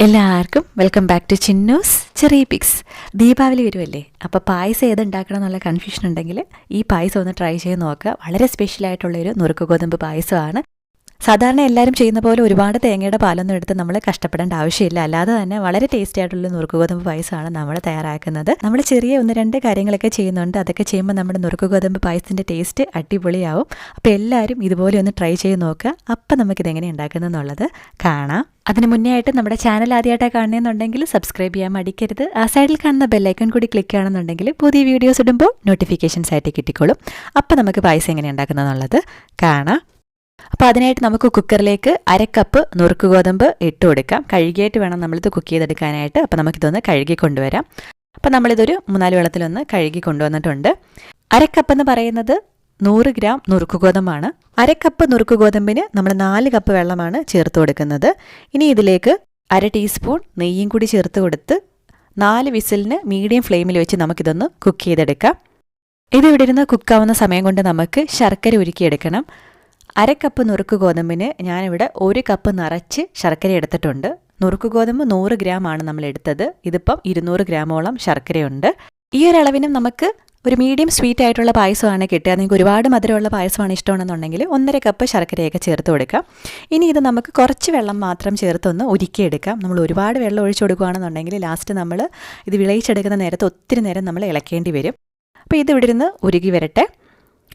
എല്ലാവർക്കും welcome back to Chinnoos ചെറിയ pics. Deepavali വരുമല്ലേ, അപ്പോൾ പായസം ഏതുണ്ടാക്കണം എന്നുള്ള കൺഫ്യൂഷൻ ഉണ്ടെങ്കിൽ ഈ പായസം ഒന്ന് ട്രൈ ചെയ്ത് നോക്കുക. വളരെ സ്പെഷ്യലായിട്ടുള്ളൊരു നുറുക്ക് ഗോതമ്പ് പായസമാണ്. സാധാരണ എല്ലാവരും ചെയ്യുന്ന പോലെ ഒരുപാട് തേങ്ങയുടെ പാലൊന്നും എടുത്ത് നമ്മൾ കഷ്ടപ്പെടേണ്ട ആവശ്യമില്ല. അല്ലാതെ തന്നെ വളരെ ടേസ്റ്റി ആയിട്ടുള്ള നുറുക്ക് ഗോതമ്പ് പായസമാണ് നമ്മൾ തയ്യാറാക്കുന്നത്. നമ്മൾ ചെറിയ ഒന്ന് രണ്ട് കാര്യങ്ങളൊക്കെ ചെയ്യുന്നുണ്ട്. അതൊക്കെ ചെയ്യുമ്പോൾ നമ്മുടെ നുറുക്ക് ഗോതമ്പ് പായസത്തിൻ്റെ ടേസ്റ്റ് അടിപൊളിയാവും. അപ്പോൾ എല്ലാവരും ഇതുപോലെ ഒന്ന് ട്രൈ ചെയ്ത് നോക്കുക. അപ്പം നമുക്കിത് എങ്ങനെ ഉണ്ടാക്കുന്നതെന്നുള്ളത് കാണാം. അതിന് മുന്നേ ആയിട്ട് നമ്മുടെ ചാനൽ ആദ്യമായിട്ടാണ് കാണുന്നതെന്നുണ്ടെങ്കിൽ സബ്സ്ക്രൈബ് ചെയ്യാൻ മടിക്കരുത്. ആ സൈഡിൽ കാണുന്ന ബെല്ലൈക്കൺ കൂടി ക്ലിക്ക് ചെയ്യുകയാണെന്നുണ്ടെങ്കിൽ പുതിയ വീഡിയോസ് ഇടുമ്പോൾ നോട്ടിഫിക്കേഷൻസ് ആയിട്ട് കിട്ടിക്കോളും. അപ്പം നമുക്ക് പായസം എങ്ങനെ ഉണ്ടാക്കുന്നതെന്നുള്ളത് കാണാം. അപ്പോൾ അതിനായിട്ട് നമുക്ക് കുക്കറിലേക്ക് 1/2 കപ്പ് നുറുക്ക് ഗോതമ്പ് ഇട്ട് കൊടുക്കാം. കഴുകിയിട്ട് വേണം നമ്മളിത് കുക്ക് ചെയ്തെടുക്കാനായിട്ട്. അപ്പോൾ നമുക്കിതൊന്ന് കഴുകി കൊണ്ടുവരാം. അപ്പോൾ നമ്മളിതൊരു 3-4 വെള്ളത്തിലൊന്ന് കഴുകി കൊണ്ടുവന്നിട്ടുണ്ട്. 1/2 കപ്പ് എന്ന് പറയുന്നത് 100 ഗ്രാം നുറുക്ക് ഗോതമ്പാണ്. 1/2 കപ്പ് നുറുക്ക് ഗോതമ്പിന് നമ്മൾ 4 കപ്പ് വെള്ളമാണ് ചേർത്ത് കൊടുക്കുന്നത്. ഇനി ഇതിലേക്ക് 1/2 ടീസ്പൂൺ നെയ്യും കൂടി ചേർത്ത് കൊടുത്ത് 4 വിസിലിന് മീഡിയം ഫ്ലെയിമിൽ വെച്ച് നമുക്കിതൊന്ന് കുക്ക് ചെയ്തെടുക്കാം. ഇതിവിടെ ഇരുന്ന് കുക്കാവുന്ന സമയം കൊണ്ട് നമുക്ക് ശർക്കര ഉരുക്കിയെടുക്കണം. 1/2 കപ്പ് നുറുക്ക് ഗോതമ്പിന് ഞാനിവിടെ 1 കപ്പ് നിറച്ച് ശർക്കര എടുത്തിട്ടുണ്ട്. നുറുക്ക് ഗോതമ്പ് 100 ഗ്രാം ആണ് നമ്മൾ എടുത്തത്. ഇതിപ്പം 200 ഗ്രാമോളം ശർക്കരയുണ്ട്. ഈ ഒരു അളവിനും നമുക്ക് ഒരു മീഡിയം സ്വീറ്റ് ആയിട്ടുള്ള പായസമാണ് കിട്ടുക. നിങ്ങൾക്ക് ഒരുപാട് മധുരമുള്ള പായസമാണ് ഇഷ്ടമാണെന്നുണ്ടെങ്കിൽ 1.5 കപ്പ് ശർക്കരയൊക്കെ ചേർത്ത് കൊടുക്കാം. ഇനി ഇത് നമുക്ക് കുറച്ച് വെള്ളം മാത്രം ചേർത്തൊന്ന് ഉരുക്കിയെടുക്കാം. നമ്മൾ ഒരുപാട് വെള്ളം ഒഴിച്ചു കൊടുക്കുകയാണെന്നുണ്ടെങ്കിൽ ലാസ്റ്റ് നമ്മൾ ഇത് വിളയിച്ചെടുക്കുന്ന നേരത്ത് ഒത്തിരി നേരം നമ്മൾ ഇളക്കേണ്ടി വരും. അപ്പോൾ ഇത് ഇവിടെ ഇരുന്ന് ഉരുകി വരട്ടെ.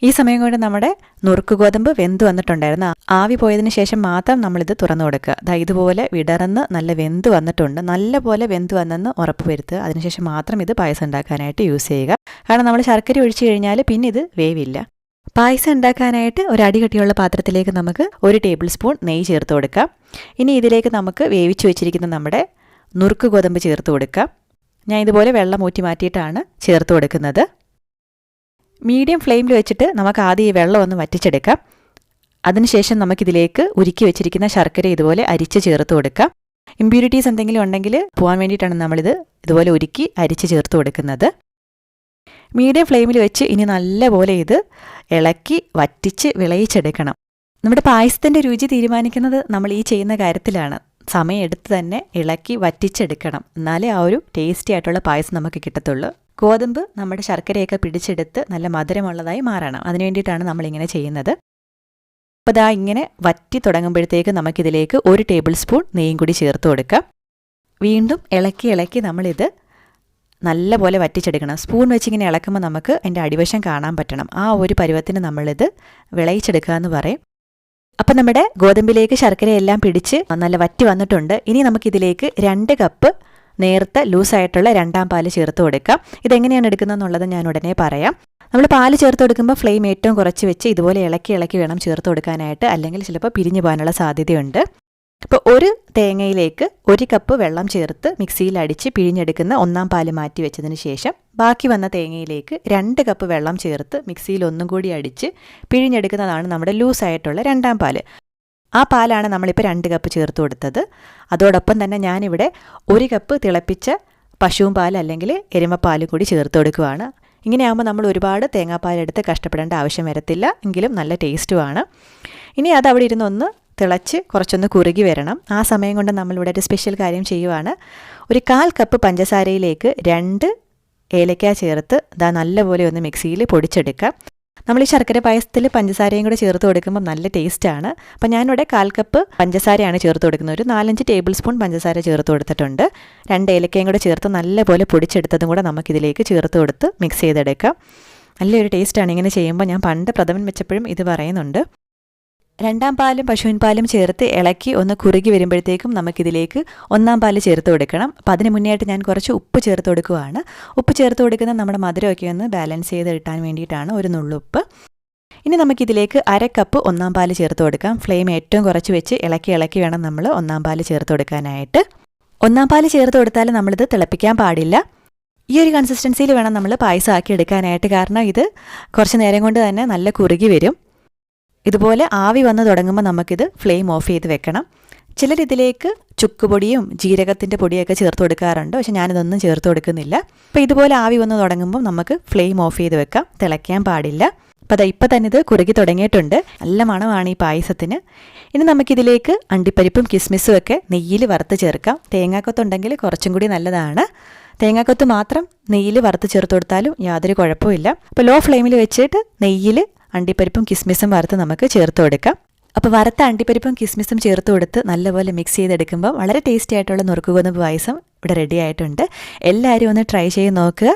ഈ സമയം കൊണ്ട് നമ്മുടെ നുറുക്ക് ഗോതമ്പ് വെന്ത് വന്നിട്ടുണ്ടായിരുന്നു. ആവി പോയതിന് ശേഷം മാത്രം നമ്മളിത് തുറന്നു കൊടുക്കുക. ഇതുപോലെ വിടർന്ന് നല്ല വെന്ത് വന്നിട്ടുണ്ട്. നല്ലപോലെ വെന്ത് വന്നെന്ന് ഉറപ്പ് വരുത്തുക. അതിനുശേഷം മാത്രം ഇത് പായസം ഉണ്ടാക്കാനായിട്ട് യൂസ് ചെയ്യുക. കാരണം നമ്മൾ ശർക്കര ഒഴിച്ചു കഴിഞ്ഞാൽ പിന്നെ ഇത് വേവില്ല. പായസം ഉണ്ടാക്കാനായിട്ട് ഒരു അടികട്ടിയുള്ള പാത്രത്തിലേക്ക് നമുക്ക് 1 ടേബിൾ സ്പൂൺ നെയ്യ് ചേർത്ത് കൊടുക്കാം. ഇനി ഇതിലേക്ക് നമുക്ക് വേവിച്ച് വെച്ചിരിക്കുന്ന നമ്മുടെ നുറുക്ക് ഗോതമ്പ് ചേർത്ത് കൊടുക്കാം. ഞാൻ ഇതുപോലെ വെള്ളം ഊറ്റി മാറ്റിയിട്ടാണ് ചേർത്ത് കൊടുക്കുന്നത്. മീഡിയം ഫ്ലെയിമിൽ വെച്ചിട്ട് നമുക്ക് ആദ്യം ഈ വെള്ളം ഒന്ന് വറ്റിച്ചെടുക്കാം. അതിനുശേഷം നമുക്കിതിലേക്ക് ഉരുക്കി വെച്ചിരിക്കുന്ന ശർക്കര ഇതുപോലെ അരിച്ച് ചേർത്ത് കൊടുക്കാം. ഇമ്പ്യൂരിറ്റീസ് എന്തെങ്കിലും ഉണ്ടെങ്കിൽ പോകാൻ വേണ്ടിയിട്ടാണ് നമ്മളിത് ഇതുപോലെ ഉരുക്കി അരിച്ച് ചേർത്ത് കൊടുക്കുന്നത്. മീഡിയം ഫ്ലെയിമിൽ വെച്ച് ഇനി നല്ലപോലെ ഇത് ഇളക്കി വറ്റിച്ച് വിളയിച്ചെടുക്കണം. നമ്മുടെ പായസത്തിൻ്റെ രുചി തീരുമാനിക്കുന്നത് നമ്മൾ ഈ ചെയ്യുന്ന കാര്യത്തിലാണ്. സമയമെടുത്ത് തന്നെ ഇളക്കി വറ്റിച്ചെടുക്കണം. എന്നാലേ ആ ഒരു ടേസ്റ്റി ആയിട്ടുള്ള പായസം നമുക്ക് കിട്ടത്തുള്ളൂ. ഗോതമ്പ് നമ്മുടെ ശർക്കരയൊക്കെ പിടിച്ചെടുത്ത് നല്ല മധുരമുള്ളതായി മാറണം. അതിനു വേണ്ടിയിട്ടാണ് നമ്മളിങ്ങനെ ചെയ്യുന്നത്. അപ്പോൾ ദാ ഇങ്ങനെ വറ്റി തുടങ്ങുമ്പോഴത്തേക്ക് നമുക്കിതിലേക്ക് 1 ടേബിൾ സ്പൂൺ നെയ്യും കൂടി ചേർത്ത് കൊടുക്കാം. വീണ്ടും ഇളക്കി നമ്മളിത് നല്ലപോലെ വറ്റിച്ചെടുക്കണം. സ്പൂൺ വെച്ചിങ്ങനെ ഇളക്കുമ്പോൾ നമുക്ക് അതിൻ്റെ അടിവശം കാണാൻ പറ്റണം. ആ ഒരു പരുവത്തിന് നമ്മളിത് വിളയിച്ചെടുക്കുക എന്ന് പറയും. അപ്പം നമ്മുടെ ഗോതമ്പിലേക്ക് ശർക്കരയെല്ലാം പിടിച്ച് നല്ല വറ്റി വന്നിട്ടുണ്ട്. ഇനി നമുക്കിതിലേക്ക് 2 കപ്പ് നേർത്ത ലൂസായിട്ടുള്ള 2ാം പാല് ചേർത്ത് കൊടുക്കാം. ഇതെങ്ങനെയാണ് എടുക്കുന്നതെന്നുള്ളത് ഞാൻ ഉടനെ പറയാം. നമ്മൾ പാല് ചേർത്ത് കൊടുക്കുമ്പോൾ ഫ്ലെയിം ഏറ്റവും കുറച്ച് വെച്ച് ഇതുപോലെ ഇളക്കി വേണം ചേർത്ത് കൊടുക്കാനായിട്ട്. അല്ലെങ്കിൽ ചിലപ്പോൾ പിരിഞ്ഞു പോകാനുള്ള സാധ്യതയുണ്ട്. ഇപ്പോൾ ഒരു തേങ്ങയിലേക്ക് 1 കപ്പ് വെള്ളം ചേർത്ത് മിക്സിയിൽ അടിച്ച് പിഴിഞ്ഞെടുക്കുന്ന 1ാം പാല് മാറ്റി വെച്ചതിന് ശേഷം ബാക്കി വന്ന തേങ്ങയിലേക്ക് 2 കപ്പ് വെള്ളം ചേർത്ത് മിക്സിയിൽ ഒന്നും കൂടി അടിച്ച് പിഴിഞ്ഞെടുക്കുന്നതാണ് നമ്മുടെ ലൂസായിട്ടുള്ള 2ാം പാല്. ആ പാലാണ് നമ്മളിപ്പോൾ 2 കപ്പ് ചേർത്ത് കൊടുത്തത്. അതോടൊപ്പം തന്നെ ഞാനിവിടെ 1 കപ്പ് തിളപ്പിച്ച പശുവും പാൽ അല്ലെങ്കിൽ എരുമപ്പാലും കൂടി ചേർത്ത് കൊടുക്കുകയാണ്. ഇങ്ങനെയാകുമ്പോൾ നമ്മൾ ഒരുപാട് തേങ്ങാപ്പാലെടുത്ത് കഷ്ടപ്പെടേണ്ട ആവശ്യം വരത്തില്ല. എങ്കിലും നല്ല ടേസ്റ്റുമാണ്. ഇനി അത് അവിടെ ഇരുന്നൊന്ന് തിളച്ച് കുറച്ചൊന്ന് കുറുകി വരണം. ആ സമയം കൊണ്ട് നമ്മളിവിടെ ഒരു സ്പെഷ്യൽ കാര്യം ചെയ്യുവാണ്. ഒരു 1/4 കപ്പ് പഞ്ചസാരയിലേക്ക് 2 ഏലക്ക ചേർത്ത് നല്ലപോലെ ഒന്ന് മിക്സിയിൽ പൊടിച്ചെടുക്കാം. നമ്മൾ ഈ ശർക്കര പായസത്തിൽ പഞ്ചസാരയും കൂടെ ചേർത്ത് കൊടുക്കുമ്പോൾ നല്ല ടേസ്റ്റാണ്. അപ്പോൾ ഞാനിവിടെ 1/4 കപ്പ് പഞ്ചസാരയാണ് ചേർത്ത് കൊടുക്കുന്നത്. ഒരു 4-5 ടേബിൾ സ്പൂൺ പഞ്ചസാര ചേർത്ത് കൊടുത്തിട്ടുണ്ട്. 2 ഏലക്കയും കൂടെ ചേർത്ത് നല്ലപോലെ പൊടിച്ചെടുത്തതും കൂടെ നമുക്കിതിലേക്ക് ചേർത്ത് കൊടുത്ത് മിക്സ് ചെയ്തെടുക്കാം. നല്ലൊരു ടേസ്റ്റാണ് ഇങ്ങനെ ചെയ്യുമ്പോൾ. ഞാൻ പണ്ട് പ്രഥമൻ വെച്ചപ്പോഴും ഇത് പറയുന്നുണ്ട്. 2ാം പാലും പശുവിൻ പാലും ചേർത്ത് ഇളക്കി ഒന്ന് കുറുകി വരുമ്പോഴത്തേക്കും നമുക്കിതിലേക്ക് 1ാം പാല് ചേർത്ത് കൊടുക്കണം. അപ്പോൾ അതിന് മുന്നേ ആയിട്ട് ഞാൻ കുറച്ച് ഉപ്പ് ചേർത്ത് കൊടുക്കുകയാണ്. ഉപ്പ് ചേർത്ത് കൊടുക്കുന്നത് നമ്മുടെ മധുരമൊക്കെ ഒന്ന് ബാലൻസ് ചെയ്ത് കിട്ടാൻ വേണ്ടിയിട്ടാണ്. ഒരു നുള്ളുപ്പ്. ഇനി നമുക്കിതിലേക്ക് 1/2 കപ്പ് 1ാം പാല് ചേർത്ത് കൊടുക്കാം. ഫ്ലെയിം ഏറ്റവും കുറച്ച് വെച്ച് ഇളക്കി വേണം നമ്മൾ 1ാം പാല് ചേർത്ത് കൊടുക്കാനായിട്ട്. 1ാം പാല് ചേർത്ത് കൊടുത്താൽ നമ്മളിത് തിളപ്പിക്കാൻ പാടില്ല. ഈ ഒരു കൺസിസ്റ്റൻസിയിൽ വേണം നമ്മൾ പായസം ആക്കി എടുക്കാനായിട്ട്. കാരണം ഇത് കുറച്ച് നേരം കൊണ്ട് തന്നെ നല്ല കുറുകി വരും. ഇതുപോലെ ആവി വന്ന് തുടങ്ങുമ്പോൾ നമുക്കിത് ഫ്ലെയിം ഓഫ് ചെയ്ത് വെക്കണം. ചിലരിതിലേക്ക് ചുക്കുപൊടിയും ജീരകത്തിൻ്റെ പൊടിയൊക്കെ ചേർത്ത് കൊടുക്കാറുണ്ട്. പക്ഷെ ഞാനിതൊന്നും ചേർത്ത് കൊടുക്കുന്നില്ല. അപ്പോൾ ഇതുപോലെ ആവി വന്ന് തുടങ്ങുമ്പോൾ നമുക്ക് ഫ്ലെയിം ഓഫ് ചെയ്ത് വെക്കാം. തിളയ്ക്കാൻ പാടില്ല. അപ്പോൾ ഇപ്പം തന്നെ ഇത് കുറുകി തുടങ്ങിയിട്ടുണ്ട്. നല്ല മണമാണ് ഈ പായസത്തിന്. ഇനി നമുക്കിതിലേക്ക് അണ്ടിപ്പരിപ്പും കിസ്മിസും ഒക്കെ നെയ്യിൽ വറുത്ത് ചേർക്കാം. തേങ്ങാക്കൊത്തുണ്ടെങ്കിൽ കുറച്ചും കൂടി നല്ലതാണ്. തേങ്ങാക്കൊത്ത് മാത്രം നെയ്യിൽ വറുത്ത് ചേർത്ത് കൊടുത്താലും യാതൊരു കുഴപ്പമില്ല. അപ്പോൾ ലോ ഫ്ലെയിമിൽ വെച്ചിട്ട് നെയ്യിൽ അണ്ടിപ്പരിപ്പും കിസ്മിസും വറുത്ത് നമുക്ക് ചേർത്ത് കൊടുക്കാം. അപ്പോൾ വറുത്ത അണ്ടിപ്പരിപ്പും കിസ്മിസും ചേർത്ത് കൊടുത്ത് നല്ലപോലെ മിക്സ് ചെയ്തെടുക്കുമ്പോൾ വളരെ ടേസ്റ്റി ആയിട്ടുള്ള നുറുക്ക് ഗോതമ്പ് പായസം ഇവിടെ റെഡി ആയിട്ടുണ്ട്. എല്ലാവരും ഒന്ന് ട്രൈ ചെയ്ത് നോക്കുക.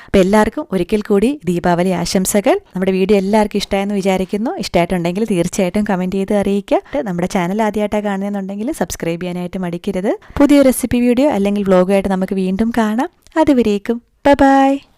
അപ്പോൾ എല്ലാവർക്കും ഒരിക്കൽ കൂടി ദീപാവലി ആശംസകൾ. നമ്മുടെ വീഡിയോ എല്ലാവർക്കും ഇഷ്ടമായെന്ന് വിചാരിക്കുന്നു. ഇഷ്ടമായിട്ടുണ്ടെങ്കിൽ തീർച്ചയായിട്ടും കമൻറ്റ് ചെയ്ത് അറിയിക്കുക. നമ്മുടെ ചാനൽ ആദ്യമായിട്ടാണ് കാണുന്നതെന്നുണ്ടെങ്കിൽ സബ്സ്ക്രൈബ് ചെയ്യാനായിട്ട് മടിക്കരുത്. പുതിയ റെസിപ്പി വീഡിയോ അല്ലെങ്കിൽ വ്ളോഗുമായിട്ട് നമുക്ക് വീണ്ടും കാണാം. അതുവരേക്കും ബൈ.